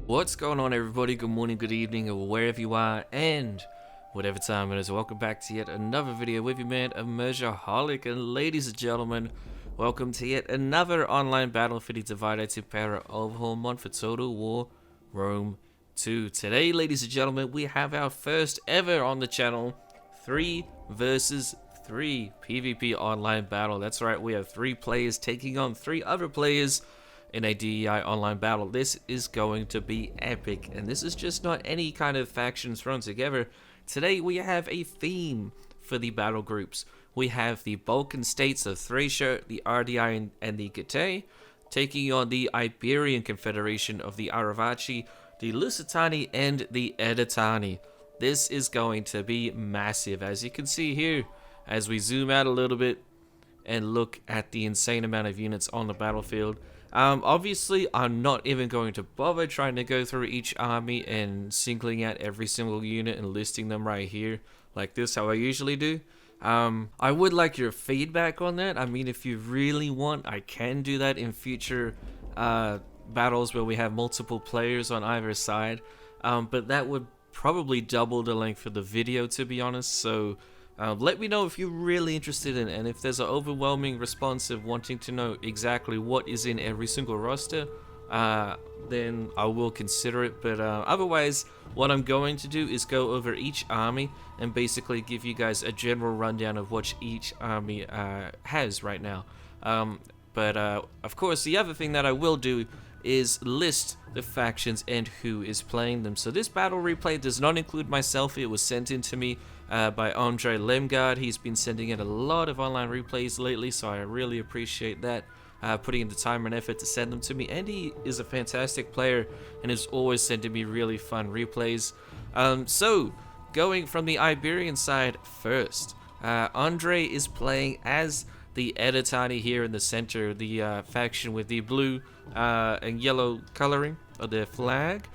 What's going on, everybody? Good morning, good evening, or wherever you are, and whatever time it is. Welcome back to yet another video with you, man, Immersiaholic. And ladies and gentlemen, welcome to yet another online battle for the divided Impera overhaul mod for Total War Rome 2. Today, ladies and gentlemen, we have our first ever on the channel 3 versus 3 PvP online battle. That's right, we have 3 players taking on 3 other players in a DEI online battle. This is going to be epic, and this is just not any kind of factions thrown together. Today we have a theme for the battle groups. We have the Balkan states of Thracia, the RDI, and the Getae, taking on the Iberian Confederation of the Aravaci, the Lusitani, and the Editani. This is going to be massive, as you can see here, as we zoom out a little bit and look at the insane amount of units on the battlefield. Obviously, I'm not even going to bother trying to go through each army and singling out every single unit and listing them right here like this, how I usually do. I would like your feedback on that. I mean, if you really want, I can do that in future battles where we have multiple players on either side. But that would probably double the length of the video, to be honest. So let me know if you're really interested in it, and if there's an overwhelming response of wanting to know exactly what is in every single roster, then I will consider it. But otherwise, what I'm going to do is go over each army and basically give you guys a general rundown of what each army has right now. But of course, the other thing that I will do is list the factions and who is playing them. So this battle replay does not include myself. It was sent in to me by Andre Lemgaard. He's been sending in a lot of online replays lately, so I really appreciate that, putting in the time and effort to send them to me. And he is a fantastic player and is always sending me really fun replays. So going from the Iberian side first, Andre is playing as the Editani here in the center, the faction with the blue and yellow coloring of their flag.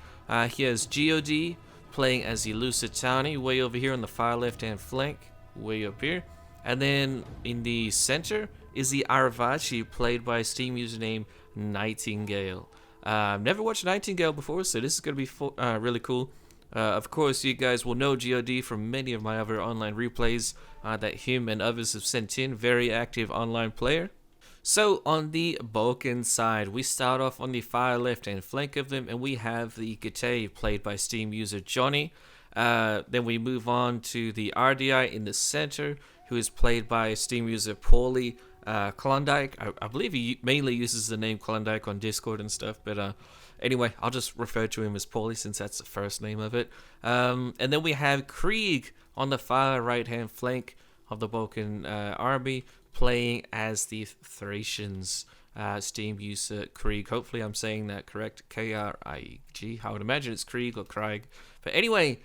He has God playing as the Lusitani way over here on the far left hand flank, way up here. And then in the center is the Aravaci, played by Steam username Nightingale. I've never watched Nightingale before, so this is going to be really cool. Of course, you guys will know God from many of my other online replays that him and others have sent in. Very active online player. So on the Balkan side, we start off on the far left hand flank of them, and we have the Getae, played by Steam user Johnny. Then we move on to the RDI in the center, who is played by Steam user Paulie Klondike. I believe he mainly uses the name Klondike on Discord and stuff, but anyway, I'll just refer to him as Paulie since that's the first name of it. And then we have Krieg on the far right hand flank of the Balkan army, playing as the Thracians. Steam user Krieg. Hopefully I'm saying that correct. Krieg. I would imagine it's Krieg or Krieg. But anyway,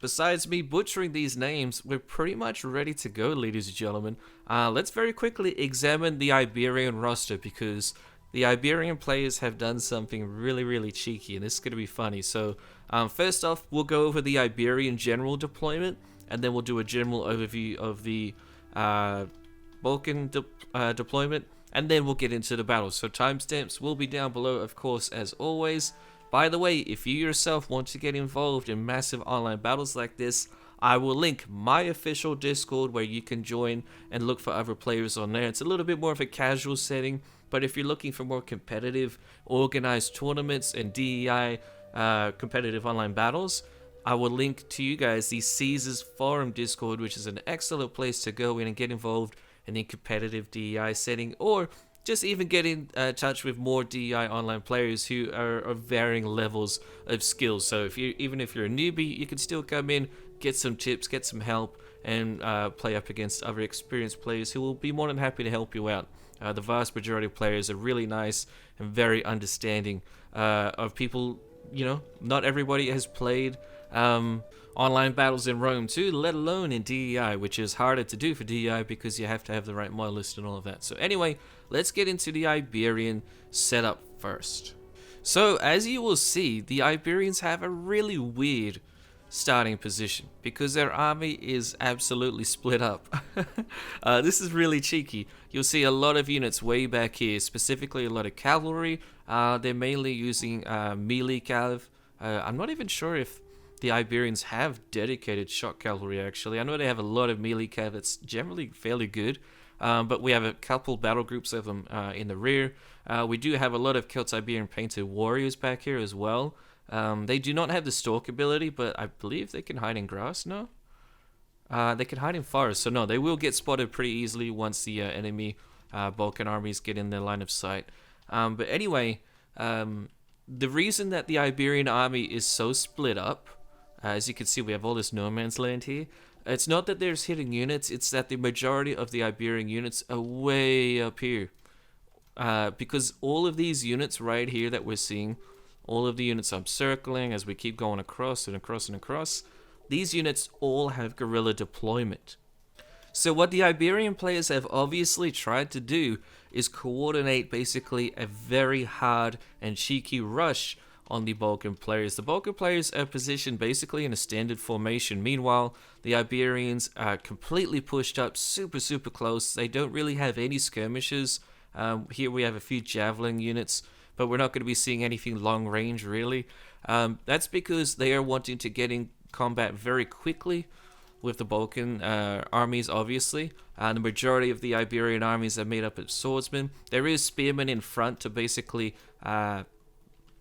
besides me butchering these names, we're pretty much ready to go, ladies and gentlemen. Let's very quickly examine the Iberian roster, because the Iberian players have done something really, really cheeky, and this is going to be funny. So first off, we'll go over the Iberian general deployment, and then we'll do a general overview of the Balkan deployment, and then we'll get into the battle. So timestamps will be down below, of course, as always. By the way, if you yourself want to get involved in massive online battles like this, I will link my official Discord where you can join and look for other players on there. It's a little bit more of a casual setting, but if you're looking for more competitive, organized tournaments and DEI competitive online battles, I will link to you guys the Caesars Forum Discord, which is an excellent place to go in and get involved in a competitive DEI setting, or just even get in touch with more DEI online players who are of varying levels of skills. So even if you're a newbie, you can still come in, get some tips, get some help, and play up against other experienced players who will be more than happy to help you out. The vast majority of players are really nice and very understanding of people. You know, not everybody has played online battles in Rome 2, let alone in DEI, which is harder to do for DEI because you have to have the right mod list and all of that. So anyway, let's get into the Iberian setup first. So as you will see, the Iberians have a really weird starting position because their army is absolutely split up. This is really cheeky. You'll see a lot of units way back here, specifically a lot of cavalry. They're mainly using melee cav. I'm not even sure if the Iberians have dedicated shock cavalry actually. I know they have a lot of melee cav that's generally fairly good. But we have a couple battle groups of them in the rear. We do have a lot of Celts-Iberian painted warriors back here as well. They do not have the stalk ability, but I believe they can hide in grass, no? They can hide in forest, so no, they will get spotted pretty easily once the enemy Balkan armies get in their line of sight. But anyway, the reason that the Iberian army is so split up, as you can see, we have all this no man's land here. It's not that there's hidden units, it's that the majority of the Iberian units are way up here. Because all of these units right here that we're seeing, all of the units I'm circling as we keep going across and across and across, these units all have guerrilla deployment. So what the Iberian players have obviously tried to do is coordinate basically a very hard and cheeky rush on the Balkan players. The Balkan players are positioned basically in a standard formation. Meanwhile, the Iberians are completely pushed up, super close. They don't really have any skirmishes. Here we have a few javelin units, but we're not going to be seeing anything long range really. That's because they are wanting to get in combat very quickly with the Balkan armies, obviously. The majority of the Iberian armies are made up of swordsmen. There is spearmen in front to basically be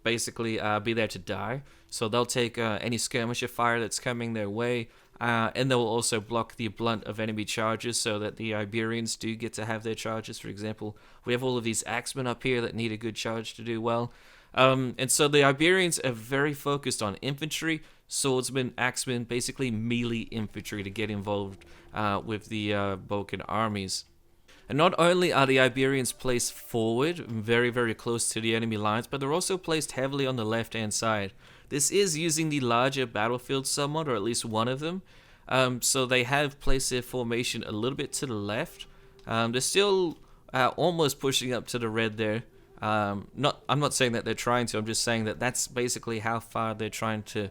there to die. So they'll take any skirmisher fire that's coming their way, and they'll also block the blunt of enemy charges so that the Iberians do get to have their charges. For example, we have all of these axemen up here that need a good charge to do well. And so the Iberians are very focused on infantry, swordsmen, axemen, basically melee infantry to get involved with the Balkan armies. And not only are the Iberians placed forward, very close to the enemy lines, but they're also placed heavily on the left-hand side. This is using the larger battlefield somewhat, or at least one of them. So they have placed their formation a little bit to the left. They're still almost pushing up to the red there. I'm not saying that they're trying to, I'm just saying that that's basically how far they're trying to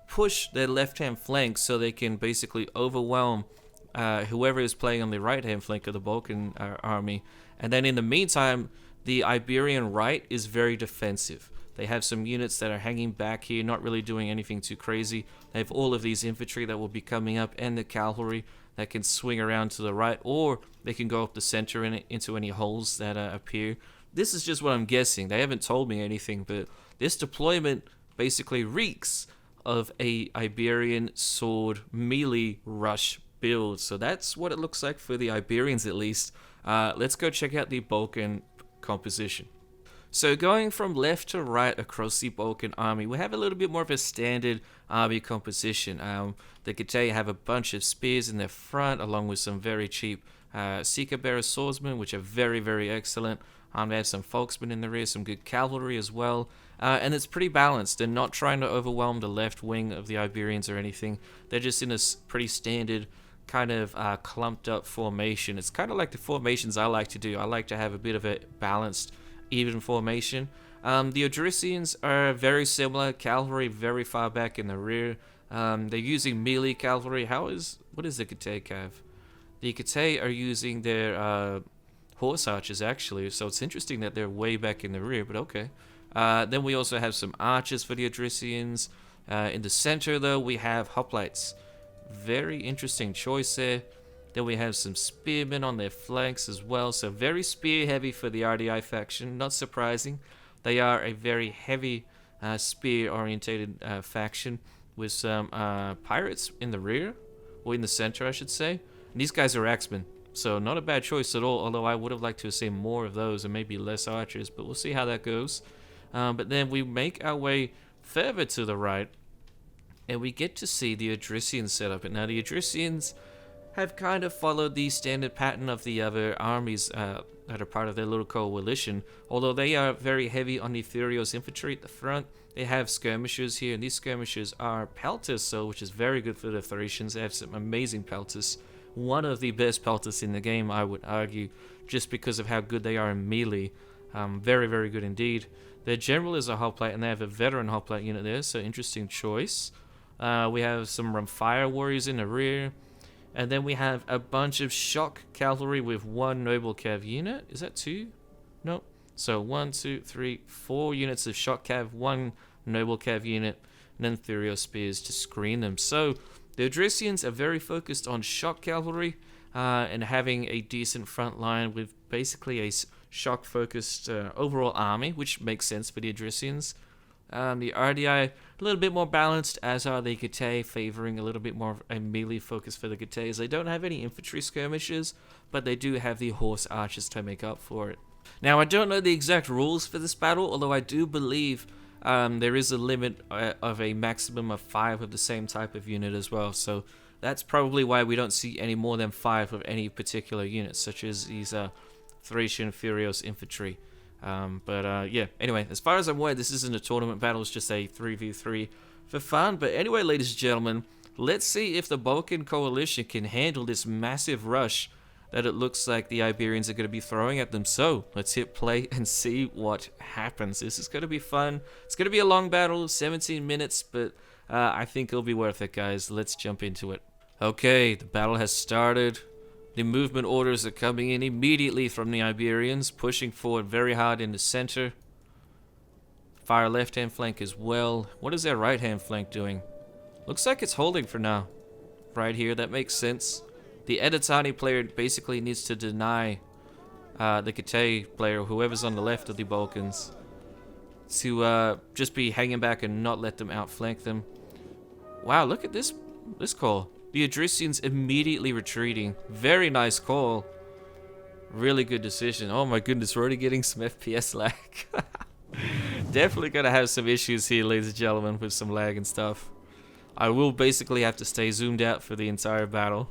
push their left-hand flank so they can basically overwhelm whoever is playing on the right-hand flank of the Balkan army. And then in the meantime, the Iberian right is very defensive. They have some units that are hanging back here, not really doing anything too crazy. They have all of these infantry that will be coming up and the cavalry that can swing around to the right, or they can go up the center into any holes that appear. This is just what I'm guessing. They haven't told me anything, but this deployment basically reeks of a Iberian sword melee rush build. So that's what it looks like for the Iberians at least. Let's go check out the Balkan composition. So going from left to right across the Balkan army, we have a little bit more of a standard army composition. The Getae have a bunch of spears in their front, along with some very cheap Sika bearer swordsmen, which are very excellent. They have some folksmen in the rear, some good cavalry as well. And it's pretty balanced. They're not trying to overwhelm the left wing of the Iberians or anything. They're just in a pretty standard kind of clumped up formation. It's kind of like the formations I like to do. I like to have a bit of a balanced, even formation. The Odrysians are very similar. Cavalry very far back in the rear. They're using melee cavalry. What is the Getae cav? The Getae are using their horse archers actually, so it's interesting that they're way back in the rear, but okay. Then we also have some archers for the Odrysians. In the center though, we have hoplites. Very interesting choice there. Then we have some spearmen on their flanks as well, so very spear heavy for the RDI faction, not surprising. They are a very heavy spear orientated faction with some pirates in the rear, or in the center I should say. And these guys are axemen, so not a bad choice at all, although I would have liked to have seen more of those and maybe less archers, but we'll see how that goes. But then we make our way further to the right, and we get to see the Odrysian setup. And now the Odrysians have kind of followed the standard pattern of the other armies that are part of their little coalition, although they are very heavy on the Thurios infantry at the front. They have skirmishers here, and these skirmishers are pelters, which is very good for the Thracians. They have some amazing pelters. One of the best pelters in the game, I would argue, just because of how good they are in melee. Very good indeed. Their general is a hoplite, and they have a veteran hoplite unit there, so interesting choice. We have some fire warriors in the rear. And then we have a bunch of shock cavalry with one noble cav unit. Is that 2? Nope. So 1, 2, 3, 4 units of shock cav, 1 noble cav unit, and then Thurio spears to screen them. So the Odrysians are very focused on shock cavalry and having a decent front line with basically a shock-focused overall army, which makes sense for the Odrysians. The RDI, a little bit more balanced, as are the Getae, favoring a little bit more of a melee focus for the Getaes. They don't have any infantry skirmishes, but they do have the horse archers to make up for it. Now, I don't know the exact rules for this battle, although I do believe there is a limit of a maximum of 5 of the same type of unit as well. So that's probably why we don't see any more than 5 of any particular unit, such as these Thracian Furios infantry. Yeah, anyway, as far as I'm aware, this isn't a tournament battle, it's just a 3v3 for fun. But anyway, ladies and gentlemen, let's see if the Balkan coalition can handle this massive rush that it looks like the Iberians are going to be throwing at them. So let's hit play and see what happens. This is going to be fun. It's going to be a long battle, 17 minutes, but I think it'll be worth it, guys. Let's jump into it. Okay, the battle has started. The movement orders are coming in immediately from the Iberians, pushing forward very hard in the center. Fire left-hand flank as well. What is their right-hand flank doing? Looks like it's holding for now. Right here, that makes sense. The Editani player basically needs to deny the Getae player, whoever's on the left of the Balkans, to just be hanging back and not let them outflank them. Wow, look at this call. The Odrysians immediately retreating. Very nice call. Really good decision. Oh my goodness, we're already getting some FPS lag. Definitely gonna have some issues here, ladies and gentlemen, with some lag and stuff. I will basically have to stay zoomed out for the entire battle.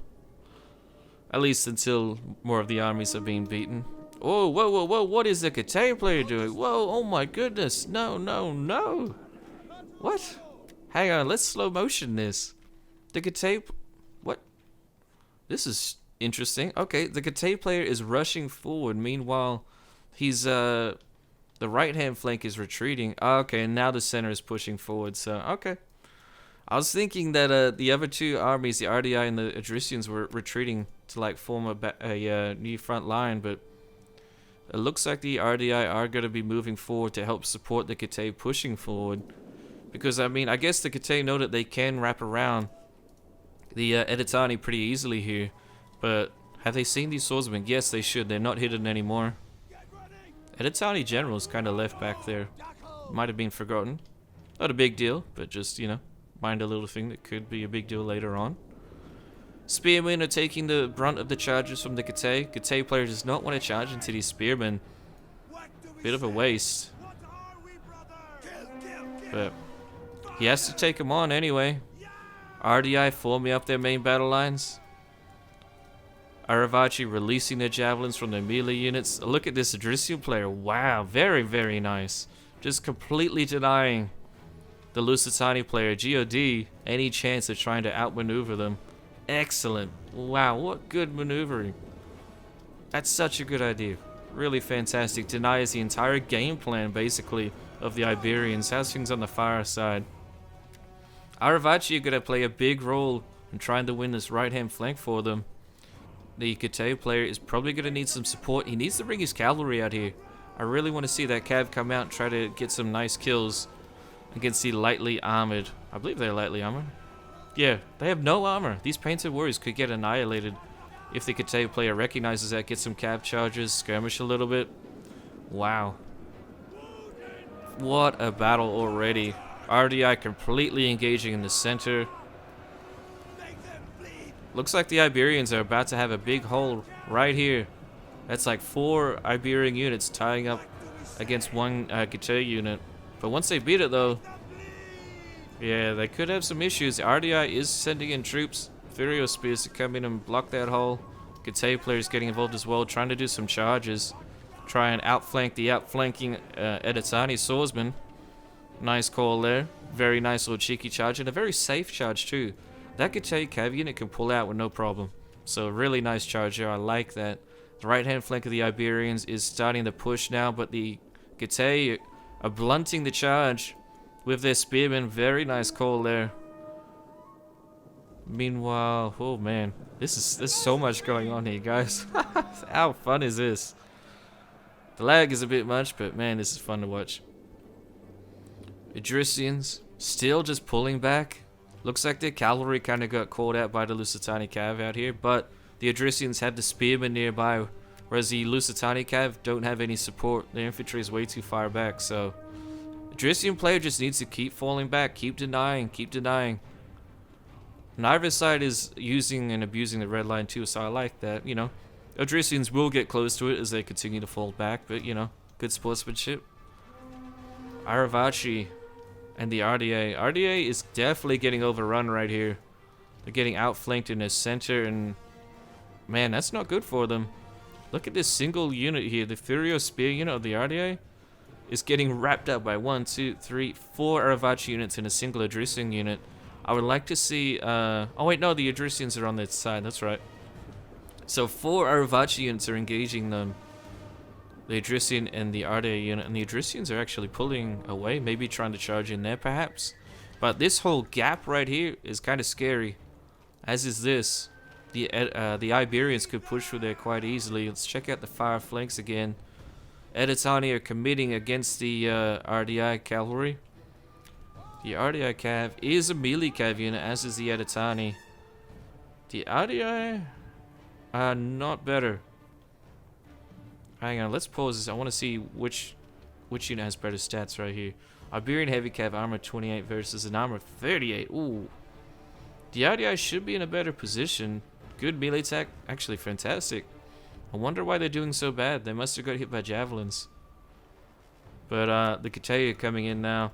At least until more of the armies are being beaten. Oh, whoa, whoa, whoa, what is the Getae player doing? Whoa, oh my goodness. No, no, no. What? Hang on, let's slow motion this. The Getae... What? This is interesting. Okay, the Getae player is rushing forward. Meanwhile, he's, the right-hand flank is retreating. Okay, and now the center is pushing forward, so, okay. I was thinking that the other two armies, the RDI and the Odrysians, were retreating to like form a new front line, but it looks like the RDI are going to be moving forward to help support the Getae pushing forward. Because, I mean, I guess the Getae know that they can wrap around the Editani pretty easily here. But have they seen these swordsmen? Yes, they should. They're not hidden anymore. Editani general's kind of left back there. Might have been forgotten. Not a big deal, but just, you know, mind a little thing that could be a big deal later on. Spearmen are taking the brunt of the charges from the Getae. Getae player does not want to charge into these spearmen. Bit of a waste. But he has to take them on anyway. RDI forming up their main battle lines. Aravachi releasing their javelins from their melee units. Look at this Odrysian player. Wow, very, very nice. Just completely denying the Lusitani player, God, any chance of trying to outmaneuver them. Excellent. Wow, what good maneuvering. That's such a good idea. Really fantastic. Denies the entire game plan, basically, of the Iberians. How's things on the far side? Aravachi are going to play a big role in trying to win this right-hand flank for them. The Getae player is probably going to need some support. He needs to bring his cavalry out here. I really want to see that cav come out and try to get some nice kills against the lightly armored. I believe they're lightly armored. Yeah, they have no armor. These painted warriors could get annihilated if the Getae player recognizes that, get some cav charges, skirmish a little bit. Wow. What a battle already. RDI completely engaging in the center. Looks like the Iberians are about to have a big hole right here. That's like 4 Iberian units tying up against one Getae unit. But once they beat it though, yeah, they could have some issues. RDI is sending in troops, Furio spears to come in and block that hole. Getae players getting involved as well, trying to do some charges. Try and outflank the outflanking Editani swordsman. Nice call there. Very nice little cheeky charge, and a very safe charge too. That Getae cav unit can pull out with no problem. So really nice charge here, I like that. The right hand flank of the Iberians is starting to push now, but the Getae are blunting the charge with their spearmen. Very nice call there. Meanwhile, oh man, there's so much going on here, guys. How fun is this? The lag is a bit much, but man, this is fun to watch. Idrisians still just pulling back. Looks like their cavalry kind of got called out by the Lusitani Cav out here, but the Idrisians have the spearmen nearby, whereas the Lusitani Cav don't have any support. Their infantry is way too far back, so Idrisian player just needs to keep falling back, keep denying, keep denying. Neither side is using and abusing the red line too, so I like that, you know. Idrisians will get close to it as they continue to fall back, but, you know, good sportsmanship. Aravachi and the RDA. RDA is definitely getting overrun right here. They're getting outflanked in the center, and man, that's not good for them. Look at this single unit here. The Furio Spear unit of the RDA is getting wrapped up by 1, 2, 3, 4 Aravachi units in a single Idrisian unit. I would like to see, oh wait, no, the Idrisians are on that side, that's right. So 4 Aravachi units are engaging them. The Idrisian and the RDA unit, and the Idrisians are actually pulling away, maybe trying to charge in there perhaps. But this whole gap right here is kind of scary, as is this. The Iberians could push through there quite easily. Let's check out the far flanks again. Editani are committing against the RDI cavalry. The RDI cav is a melee cav unit, as is the Editani. The RDI are not better. Hang on, let's pause this. I want to see which unit has better stats right here. Iberian heavy cav armor 28 versus an armor 38. Ooh. The RDI should be in a better position. Good melee attack, actually fantastic. I wonder why they're doing so bad. They must have got hit by javelins. But the Kataya coming in now.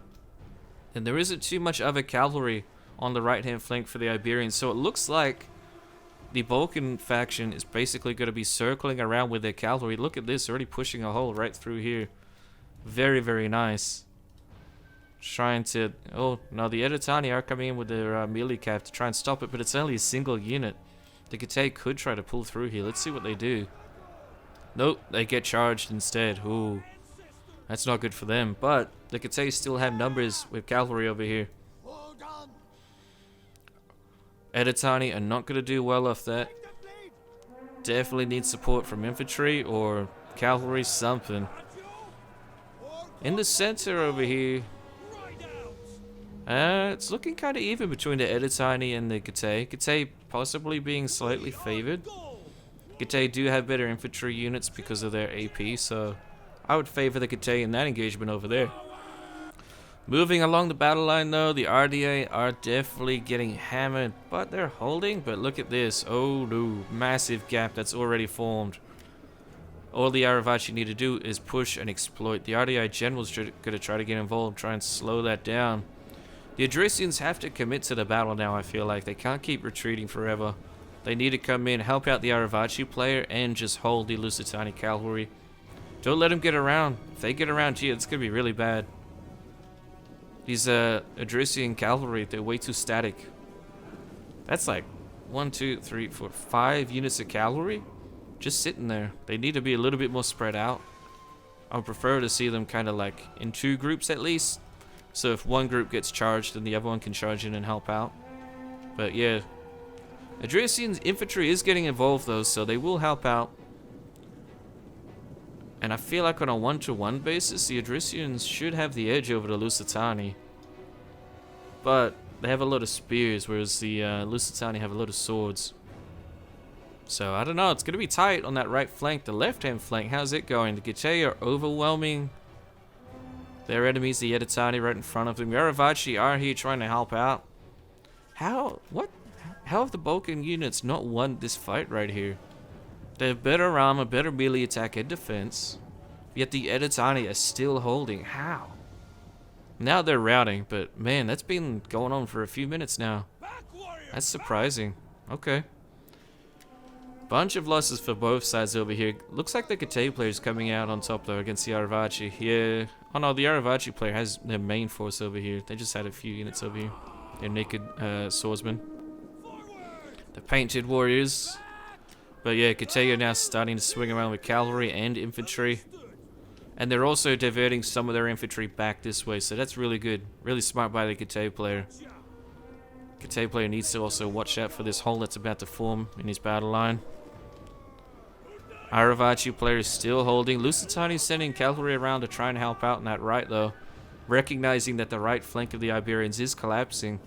And there isn't too much other cavalry on the right hand flank for the Iberians, so it looks like the Balkan faction is basically going to be circling around with their cavalry. Look at this, already pushing a hole right through here. Very, very nice. Trying to... Oh, no, the Editani are coming in with their melee cav to try and stop it, but it's only a single unit. The Katay could try to pull through here. Let's see what they do. Nope, they get charged instead. Ooh. That's not good for them, but the Katay still have numbers with cavalry over here. Editani are not going to do well off that. Definitely need support from infantry or cavalry, something. In the center over here, it's looking kind of even between the Editani and the Katay. Katay possibly being slightly favored. Katay do have better infantry units because of their AP, so I would favor the Katay in that engagement over there. Moving along the battle line though, the RDA are definitely getting hammered, but they're holding. But look at this. Oh no, massive gap that's already formed. All the Aravachi need to do is push and exploit. The RDI generals are going to try to get involved, try and slow that down. The Idrisians have to commit to the battle now, I feel like. They can't keep retreating forever. They need to come in, help out the Aravachi player, and just hold the Lusitani cavalry. Don't let them get around. If they get around here, it's going to be really bad. These Idrisian cavalry, they're way too static. That's like 1, 2, 3, 4, 5 units of cavalry just sitting there. They need to be a little bit more spread out. I would prefer to see them kind of like in 2 groups at least. So if one group gets charged, then the other one can charge in and help out. But yeah, Idrisian's infantry is getting involved though, so they will help out. And I feel like on a 1-to-1 basis, the Idrisians should have the edge over the Lusitani. But they have a lot of spears, whereas the Lusitani have a lot of swords. So I don't know, it's going to be tight on that right flank. The left-hand flank, how's it going? The Getae are overwhelming their enemies, the Editani right in front of them. The Aravachi are here trying to help out. How have the Balkan units not won this fight right here? They have better armor, better melee attack and defense, yet the Editani are still holding. How? Now they're routing, but man, that's been going on for a few minutes now. That's surprising. Okay. Bunch of losses for both sides over here. Looks like the Katay player's coming out on top though against the Aravachi. Yeah. Oh no, the Aravachi player has their main force over here. They just had a few units over here. They're naked swordsmen. The painted warriors. But yeah, Katay are now starting to swing around with cavalry and infantry. And they're also diverting some of their infantry back this way, so that's really good. Really smart by the Katay player. Gate player needs to also watch out for this hole that's about to form in his battle line. Aravachi player is still holding. Lusitani is sending cavalry around to try and help out in that right though, recognizing that the right flank of the Iberians is collapsing.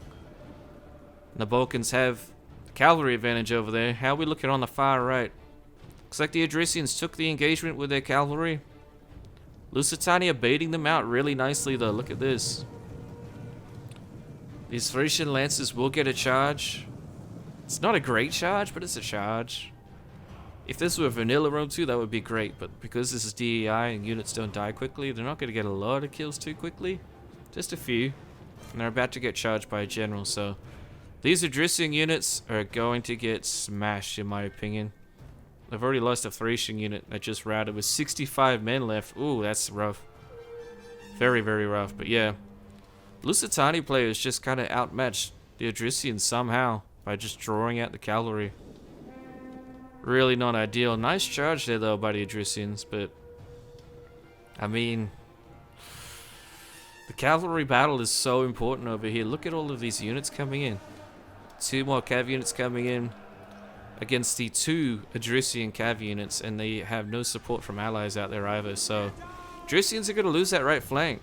The Balkans have cavalry advantage over there. How are we looking on the far right? Looks like the Adricians took the engagement with their cavalry. Lusitania baiting them out really nicely though. Look at this. These Thracian Lancers will get a charge. It's not a great charge, but it's a charge. If this were vanilla Rome 2, that would be great. But because this is DEI and units don't die quickly, they're not going to get a lot of kills too quickly. Just a few. And they're about to get charged by a general, so... These Adrician units are going to get smashed, in my opinion. They've already lost a Thracian unit that just routed with 65 men left. Ooh, that's rough. Very, very rough. But yeah, Lusitani players just kind of outmatched the Adricians somehow by just drawing out the cavalry. Really not ideal. Nice charge there though by the Adricians, but I mean, the cavalry battle is so important over here. Look at all of these units coming in. 2 more cav units coming in against the 2 Adrician cav units, and they have no support from allies out there either. So Adricians are going to lose that right flank,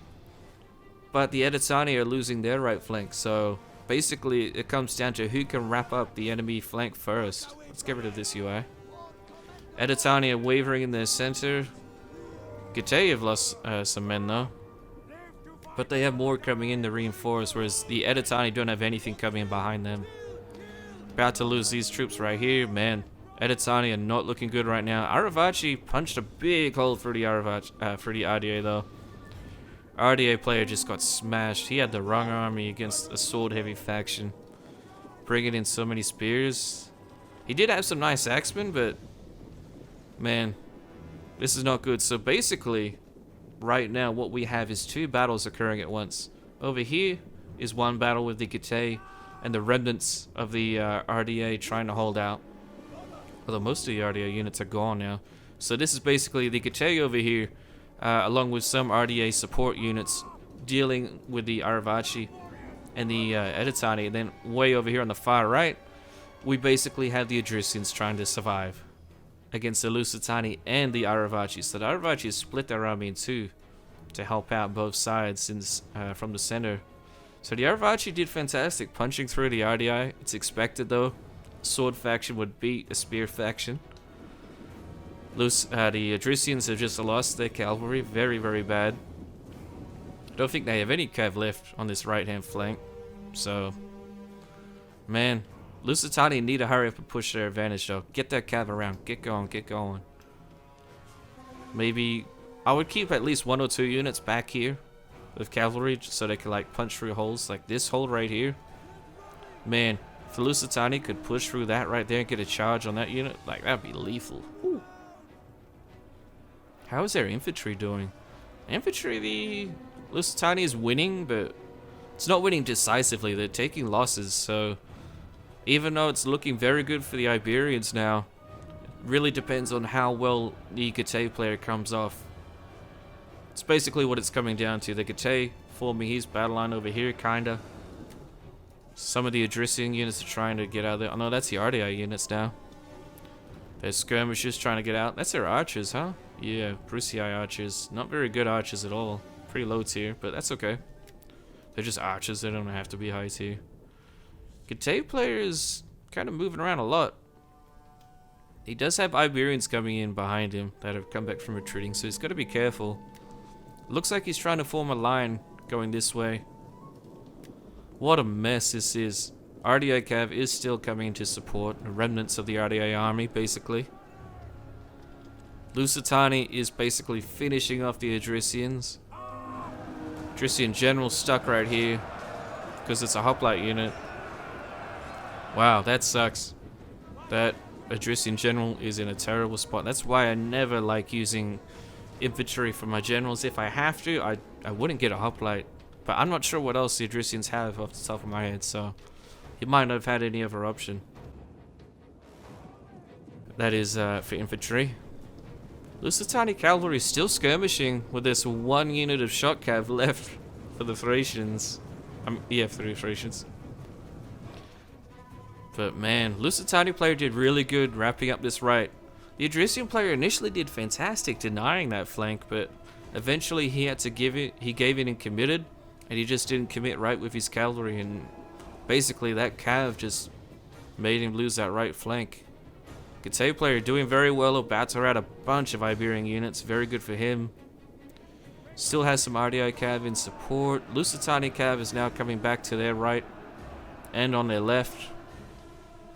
but the Editani are losing their right flank. So basically it comes down to who can wrap up the enemy flank first. Let's get rid of this UI. Editani are wavering in their center. Getae have lost some men though, but they have more coming in to reinforce, whereas the Editani don't have anything coming in behind them. About to lose these troops right here, man. Editani are not looking good right now. Aravachi punched a big hole for the RDA though. RDA player just got smashed. He had the wrong army against a sword-heavy faction, bringing in so many spears. He did have some nice axemen, but man, this is not good. So basically, right now what we have is 2 battles occurring at once. Over here is one battle with the Getae and the remnants of the RDA trying to hold out. Although most of the RDA units are gone now. So this is basically the Getae over here, along with some RDA support units dealing with the Aravachi and the Editani. And then way over here on the far right, we basically have the Adricians trying to survive against the Lusitani and the Aravachi. So the Aravachi split their army in 2 to help out both sides since from the center. So the Aravachi did fantastic punching through the RDI. It's expected though. Sword faction would beat a spear faction. The Adricians have just lost their cavalry. Very, very bad. I don't think they have any cav left on this right hand flank. So, man, Lusitani need to hurry up and push their advantage though. Get that cav around. Get going, get going. Maybe I would keep at least 1 or 2 units back here with cavalry so they can like punch through holes like this hole right here. Man, if the Lusitani could push through that right there and get a charge on that unit, like that'd be lethal. Ooh. How is their infantry doing? Infantry, the Lusitani is winning, but it's not winning decisively. They're taking losses, so even though it's looking very good for the Iberians now, it really depends on how well the Getae player comes off. It's basically what it's coming down to. The Getae forming his battle line over here, kinda. Some of the Adrician units are trying to get out of there. Oh no, that's the RDI units now. There's skirmishers trying to get out. That's their archers, huh? Yeah, Brucei archers. Not very good archers at all. Pretty low tier, but that's okay. They're just archers, they don't have to be high tier. Getae player is kind of moving around a lot. He does have Iberians coming in behind him that have come back from retreating, so he's got to be careful. Looks like he's trying to form a line going this way. What a mess this is. RDA Cav is still coming to support the remnants of the RDA army, basically. Lusitani is basically finishing off the Adricians. Adrician general stuck right here because it's a hoplite unit. Wow, that sucks. That Adrician general is in a terrible spot. That's why I never like using infantry for my generals. If I have to, I wouldn't get a hoplite. But I'm not sure what else the Adricians have off the top of my head, so you might not have had any other option. That is for infantry. Lusitani cavalry is still skirmishing with this 1 unit of shot cav left for the Thracians. Yeah, for the Thracians. But man, Lusitani player did really good wrapping up this right. The Idrisian player initially did fantastic denying that flank, but eventually he had to give it. He gave in and committed, and he just didn't commit right with his cavalry, and basically that cav just made him lose that right flank. Getae player doing very well, about to rat a bunch of Iberian units, very good for him. Still has some RDI cav in support. Lusitani cav is now coming back to their right and on their left.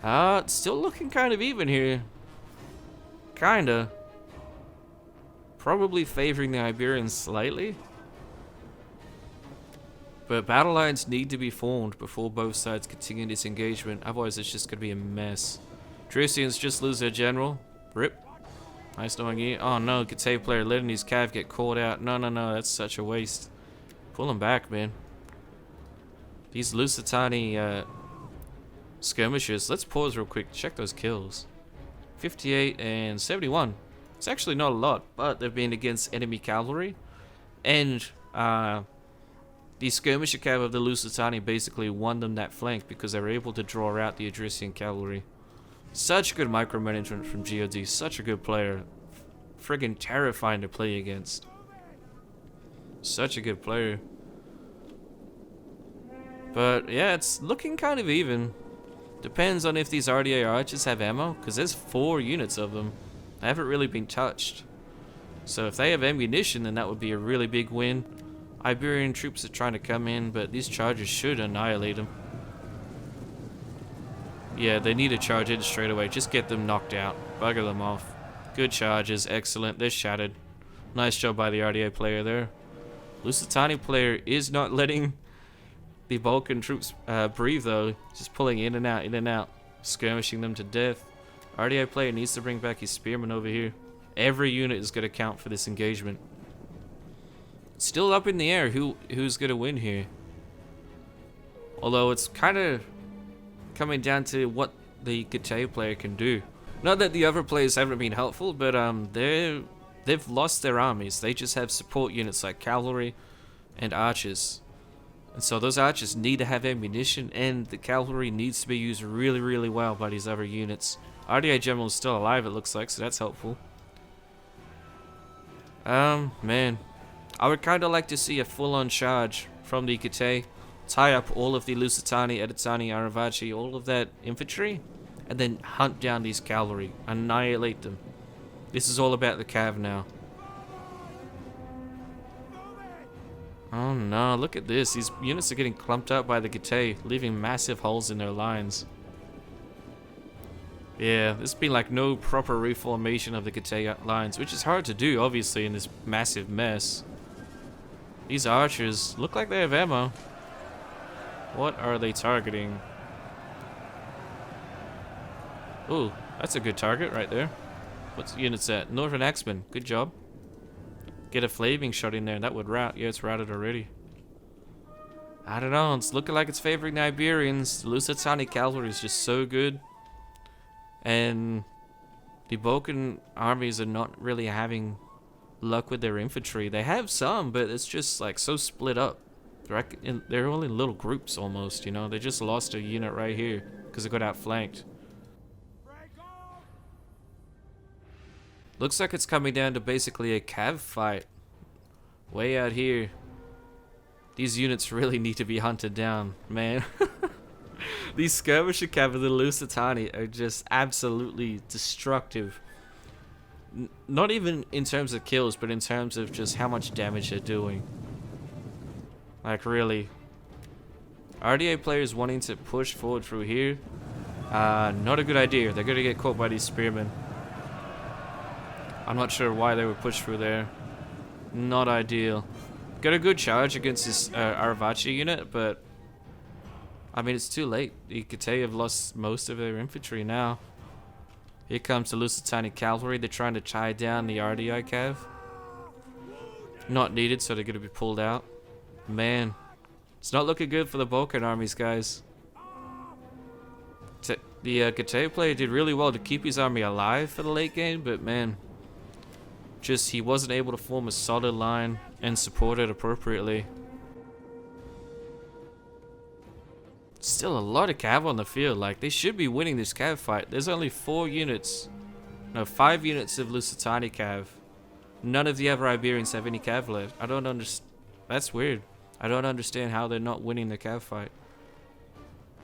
It's still looking kind of even here. Kinda. Probably favoring the Iberians slightly. But battle lines need to be formed before both sides continue this engagement. Otherwise it's just going to be a mess. Drusians just lose their general. Rip. Nice knowing you. Oh no, Getae player letting his cav get caught out. No, that's such a waste. Pull him back, man. These Lusitani skirmishers. Let's pause real quick. Check those kills. 58 and 71. It's actually not a lot, but they've been against enemy cavalry. And the skirmisher cav of the Lusitani basically won them that flank because they were able to draw out the Idrisian cavalry. Such good micromanagement from GOD. Such a good player. Friggin' terrifying to play against. Such a good player. But yeah, it's looking kind of even. Depends on if these RDA archers have ammo, because there's 4 units of them. They haven't really been touched. So if they have ammunition, then that would be a really big win. Iberian troops are trying to come in, but these chargers should annihilate them. Yeah, they need to charge in straight away. Just get them knocked out. Bugger them off. Good charges. Excellent. They're shattered. Nice job by the RDA player there. Lusitani player is not letting the Balkan troops breathe though. Just pulling in and out. Skirmishing them to death. RDA player needs to bring back his spearmen over here. Every unit is going to count for this engagement. Still up in the air who's going to win here. Although it's kind of coming down to what the Getae player can do. Not that the other players haven't been helpful, but they've lost their armies. They just have support units like cavalry and archers. And so those archers need to have ammunition, and the cavalry needs to be used really, really well by these other units. RDA general is still alive, it looks like, so that's helpful. Man. I would kind of like to see a full-on charge from the Getae. Tie up all of the Lusitani, Editani, Aravaci, all of that infantry, and then hunt down these cavalry. Annihilate them. This is all about the cav now. Oh no, look at this. These units are getting clumped up by the Getae, leaving massive holes in their lines. Yeah, there's been like no proper reformation of the Getae lines, which is hard to do, obviously, in this massive mess. These archers look like they have ammo. What are they targeting? Ooh, that's a good target right there. What's the unit's at? Northern Axeman. Good job. Get a flaming shot in there. That would rout. Yeah, it's routed already. I don't know. It's looking like it's favoring the Iberians. The Lusitani cavalry is just so good. And the Balkan armies are not really having luck with their infantry. They have some, but it's just like so split up. They're only little groups almost, you know. They just lost a unit right here because they got outflanked. Looks like it's coming down to basically a cav fight. Way out here. These units really need to be hunted down, man. These skirmisher cav of the Lusitani are just absolutely destructive. Not even in terms of kills, but in terms of just how much damage they're doing. Like, really. RDA players wanting to push forward through here. Not a good idea. They're going to get caught by these spearmen. I'm not sure why they would push through there. Not ideal. Got a good charge against this Aravaci unit, but I mean, it's too late. The Getae have lost most of their infantry now. Here comes the Lusitani cavalry. They're trying to tie down the RDI cav. Not needed, so they're going to be pulled out. Man, it's not looking good for the Balkan armies, guys. The Getae player did really well to keep his army alive for the late game, but man, just he wasn't able to form a solid line and support it appropriately. Still a lot of cav on the field. Like, they should be winning this cav fight. There's only 4 units. No, 5 units of Lusitani cav. None of the other Iberians have any cav left. I don't understand. That's weird. I don't understand how they're not winning the cav fight.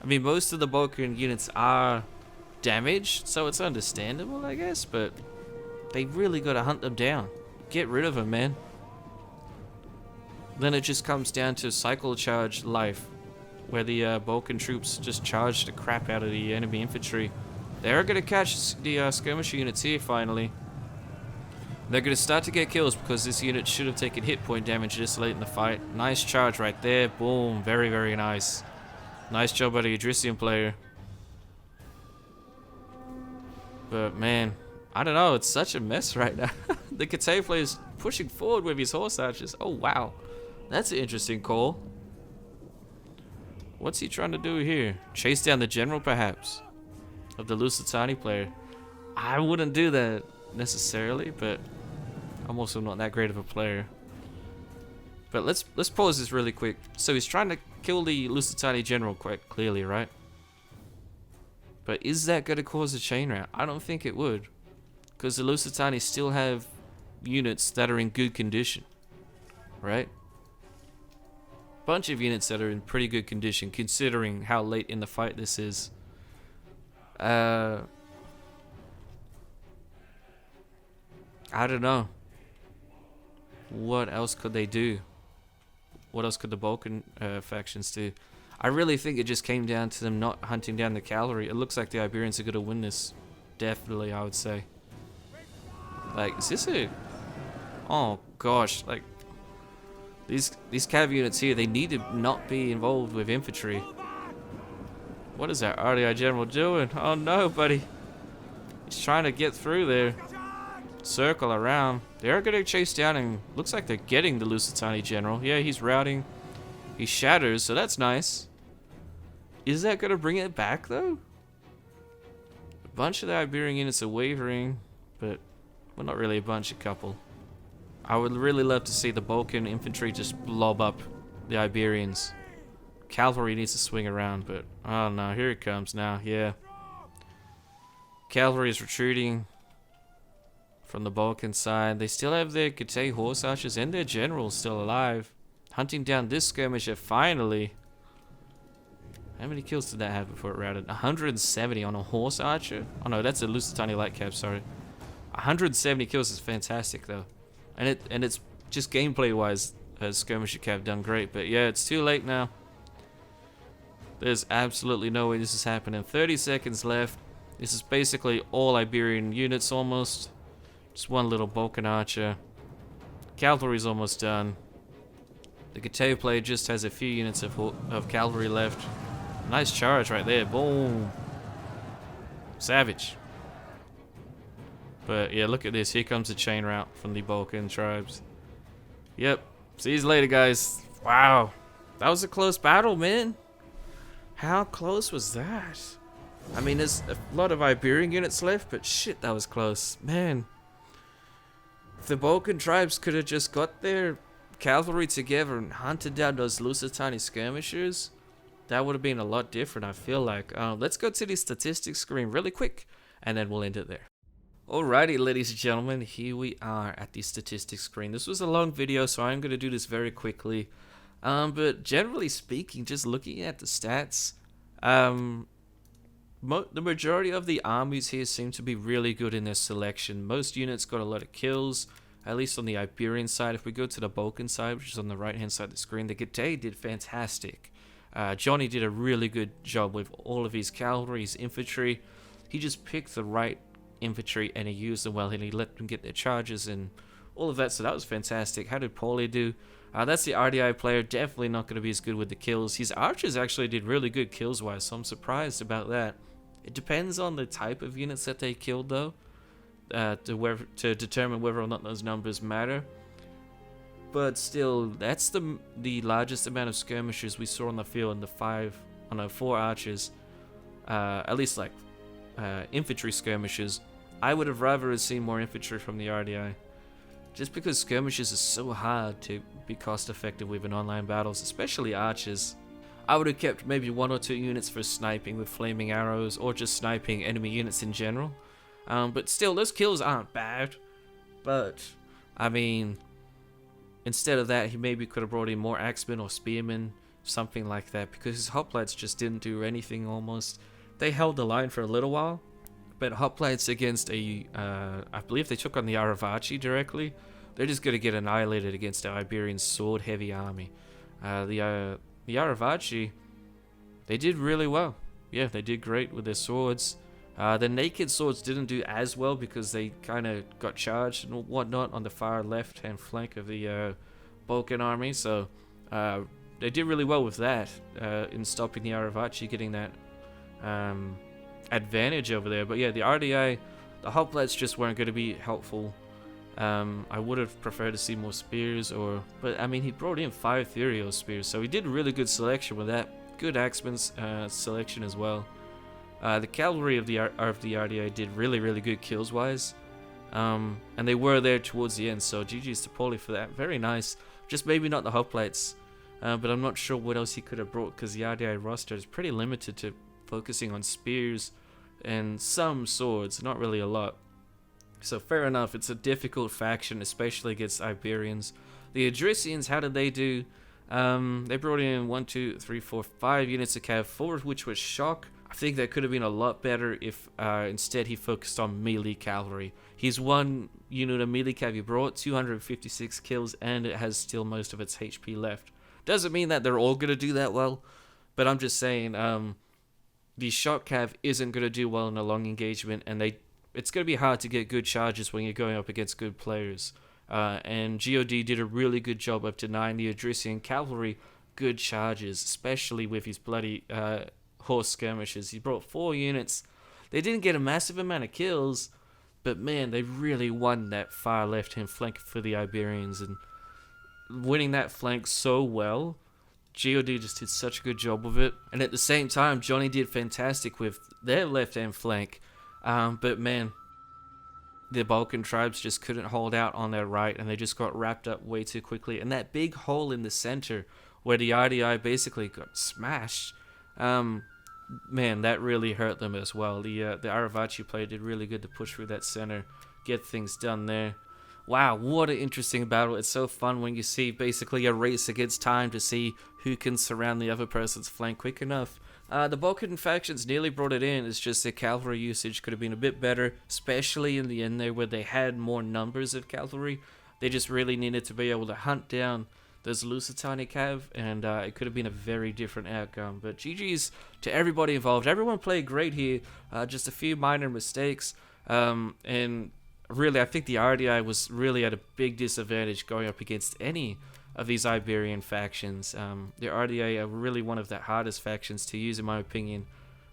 I mean, most of the Balkan units are damaged, so it's understandable, I guess, but they really got to hunt them down. Get rid of them, man. Then it just comes down to cycle charge life, where the Balkan troops just charge the crap out of the enemy infantry. They're going to catch the skirmisher units here, finally. They're going to start to get kills because this unit should have taken hit point damage this late in the fight. Nice charge right there. Boom. Very, very nice. Nice job by the Idrisian player. But, man, I don't know. It's such a mess right now. The Kate player is pushing forward with his horse archers. Oh, wow. That's an interesting call. What's he trying to do here? Chase down the general, perhaps, of the Lusitani player. I wouldn't do that necessarily, but I'm also not that great of a player. But let's pause this really quick. So he's trying to kill the Lusitani general quite clearly, right? But is that going to cause a chain rout? I don't think it would, because the Lusitani still have units that are in good condition, right? Bunch of units that are in pretty good condition considering how late in the fight this is. I don't know. What else could they do? What else could the Balkan factions do? I really think it just came down to them not hunting down the cavalry. It looks like the Iberians are going to win this. Definitely, I would say. Like, is this a... Oh, gosh. Like, these cav units here, they need to not be involved with infantry. What is that RDI general doing? Oh, no, buddy. He's trying to get through there. Circle around. They're getting chased down, and looks like they're getting the Lusitani general. Yeah, he's routing. He shatters, so that's nice. Is that going to bring it back, though? A bunch of the Iberian units are wavering, but, well, not really a bunch, a couple. I would really love to see the Balkan infantry just blob up the Iberians. Cavalry needs to swing around, but, oh no, here it comes now, yeah. Cavalry is retreating from the Balkan side. They still have their Kate horse archers and their generals still alive. Hunting down this skirmisher finally. How many kills did that have before it routed? 170 on a horse archer? Oh no, that's a Lusitani light cap, sorry. 170 kills is fantastic though. And it's just gameplay wise, skirmisher cav done great. But yeah, it's too late now. There's absolutely no way this is happening. 30 seconds left. This is basically all Iberian units almost. Just one little Balkan archer. Cavalry's almost done. The Kate player just has a few units of cavalry left. Nice charge right there. Boom. Savage. But yeah, look at this. Here comes the chain route from the Balkan tribes. Yep. See you later, guys. Wow. That was a close battle, man. How close was that? I mean, there's a lot of Iberian units left, but shit, that was close. Man. If the Balkan tribes could have just got their cavalry together and hunted down those Lusitani skirmishers, that would have been a lot different, I feel like. Let's go to the statistics screen really quick, and then we'll end it there. Alrighty, ladies and gentlemen, here we are at the statistics screen. This was a long video, so I'm going to do this very quickly. But generally speaking, just looking at the stats, the majority of the armies here seem to be really good in their selection. Most units got a lot of kills, at least on the Iberian side. If we go to the Balkan side, which is on the right-hand side of the screen, the Kate did fantastic. Johnny did a really good job with all of his cavalry, his infantry. He just picked the right infantry and he used them well, and he let them get their charges and all of that, so that was fantastic. How did Paulie do? That's the RDI player, definitely not going to be as good with the kills. His archers actually did really good kills wise, so I'm surprised about that. It depends on the type of units that they killed though, to determine whether or not those numbers matter. But still, that's the largest amount of skirmishers we saw on the field in the 4 archers, at least like infantry skirmishes. I would have rather seen more infantry from the RDI, just because skirmishes is so hard to be cost effective with in online battles, especially archers. I would have kept maybe 1 or 2 units for sniping with flaming arrows, or just sniping enemy units in general. But still, those kills aren't bad. But, I mean, instead of that, he maybe could have brought in more axemen or spearmen, something like that, because his hoplites just didn't do anything almost. They held the line for a little while, but hoplites against I believe they took on the Aravaci directly. They're just going to get annihilated against the Iberian sword-heavy army. The Aravaci, they did really well. Yeah, they did great with their swords. The naked swords didn't do as well because they kind of got charged and whatnot on the far left-hand flank of the Balkan army. So they did really well with that in stopping the Aravaci getting that advantage over there. But yeah, the RDI, the hoplites just weren't going to be helpful. I would have preferred to see more spears, but I mean, he brought in 5 Ethereal spears, so he did really good selection with that. Good axeman's selection as well. The cavalry of the RDI did really good kills wise, and they were there towards the end. So GG's to Paulie for that. Very nice. Just maybe not the hoplites, but I'm not sure what else he could have brought because the RDI roster is pretty limited to focusing on spears and some swords, not really a lot. So fair enough, it's a difficult faction, especially against Iberians. The Adricians, how did they do? They brought in 1, 2, 3, 4, 5 units of cav, 4 of which was shock. I think that could have been a lot better if instead he focused on melee cavalry. He's 1 unit of melee cav he brought, 256 kills, and it has still most of its HP left. Doesn't mean that they're all going to do that well, but I'm just saying the shock cav isn't going to do well in a long engagement, and it's going to be hard to get good charges when you're going up against good players. And GOD did a really good job of denying the Adrician cavalry good charges, especially with his bloody horse skirmishes. He brought 4 units. They didn't get a massive amount of kills, but man, they really won that far left-hand flank for the Iberians. And winning that flank so well, GOD just did such a good job with it. And at the same time, Johnny did fantastic with their left-hand flank. But man, the Balkan tribes just couldn't hold out on their right, and they just got wrapped up way too quickly. And that big hole in the center where the RDI basically got smashed, man, that really hurt them as well. The Aravaci player did really good to push through that center, get things done there. Wow, what an interesting battle. It's so fun when you see basically a race against time to see who can surround the other person's flank quick enough. The Balkan factions nearly brought it in. It's just their cavalry usage could have been a bit better, especially in the end there where they had more numbers of cavalry. They just really needed to be able to hunt down those Lusitani cav, and it could have been a very different outcome. But GG's to everybody involved. Everyone played great here, just a few minor mistakes, and really I think the RDI was really at a big disadvantage going up against any of these Iberian factions. The RDA are really one of the hardest factions to use, in my opinion,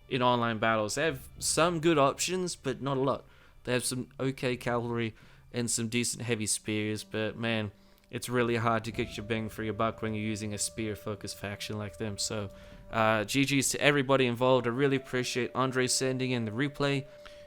in online battles. They have some good options, but not a lot. They have some okay cavalry and some decent heavy spears, but man, it's really hard to get your bang for your buck when you're using a spear-focused faction like them. So, GG's to everybody involved. I really appreciate Andre sending in the replay.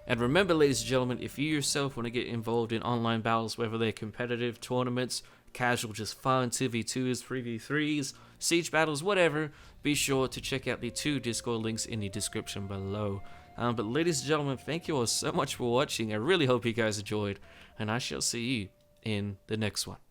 And remember, ladies and gentlemen, if you yourself want to get involved in online battles, whether they're competitive, tournaments, casual, just fun, 2v2s, 3v3s, siege battles, whatever, be sure to check out the 2 Discord links in the description below. But ladies and gentlemen, thank you all so much for watching. I really hope you guys enjoyed, and I shall see you in the next one.